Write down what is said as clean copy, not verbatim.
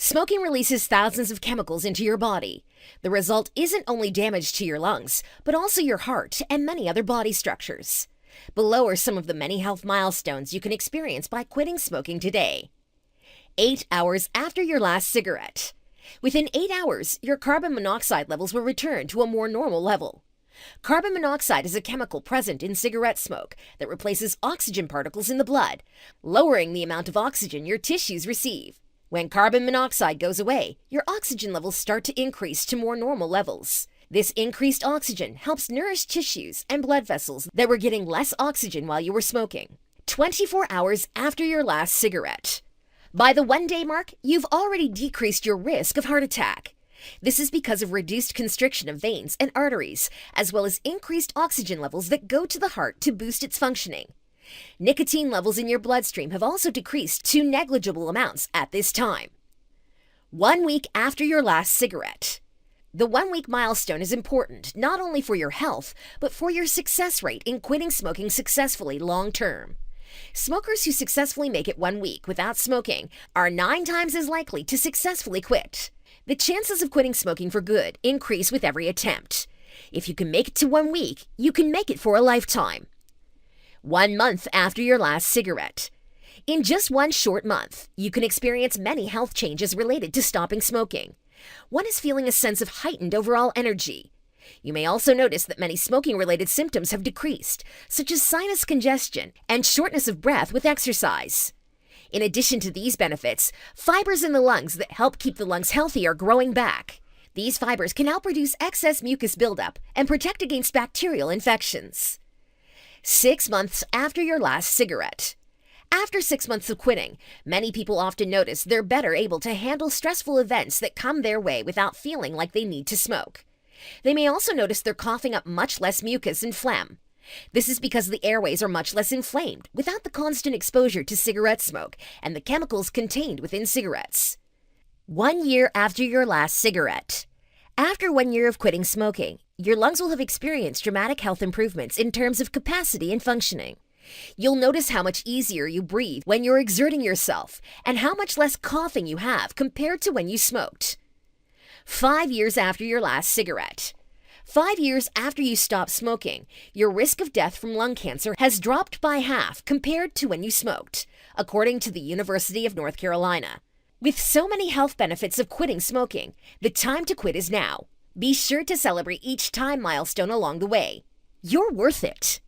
Smoking releases thousands of chemicals into your body. The result isn't only damage to your lungs, but also your heart and many other body structures. Below are some of the many health milestones you can experience by quitting smoking today. 8 hours after your last cigarette. Within 8 hours, your carbon monoxide levels will return to a more normal level. Carbon monoxide is a chemical present in cigarette smoke that replaces oxygen particles in the blood, lowering the amount of oxygen your tissues receive. When carbon monoxide goes away, your oxygen levels start to increase to more normal levels. This increased oxygen helps nourish tissues and blood vessels that were getting less oxygen while you were smoking. 24 hours after your last cigarette. By the 1-day mark, you've already decreased your risk of heart attack. This is because of reduced constriction of veins and arteries, as well as increased oxygen levels that go to the heart to boost its functioning. Nicotine levels in your bloodstream have also decreased to negligible amounts at this time. 1 week after your last cigarette. The 1-week milestone is important not only for your health, but for your success rate in quitting smoking successfully long term. Smokers who successfully make it 1 week without smoking are 9 times as likely to successfully quit. The chances of quitting smoking for good increase with every attempt. If you can make it to 1 week, you can make it for a lifetime. 1 month after your last cigarette. In just 1 short month, you can experience many health changes related to stopping smoking. One is feeling a sense of heightened overall energy. You may also notice that many smoking-related symptoms have decreased, such as sinus congestion and shortness of breath with exercise. In addition to these benefits, fibers in the lungs that help keep the lungs healthy are growing back. These fibers can help reduce excess mucus buildup and protect against bacterial infections. 6 months after your last cigarette. After 6 months of quitting, many people often notice they're better able to handle stressful events that come their way without feeling like they need to smoke. They may also notice they're coughing up much less mucus and phlegm. This is because the airways are much less inflamed without the constant exposure to cigarette smoke and the chemicals contained within cigarettes. 1 year after your last cigarette. After 1 year of quitting smoking, your lungs will have experienced dramatic health improvements in terms of capacity and functioning. You'll notice how much easier you breathe when you're exerting yourself and how much less coughing you have compared to when you smoked. 5 years after your last cigarette. 5 years after you stop smoking, your risk of death from lung cancer has dropped by half compared to when you smoked, according to the University of North Carolina. With so many health benefits of quitting smoking, the time to quit is now. Be sure to celebrate each time milestone along the way. You're worth it.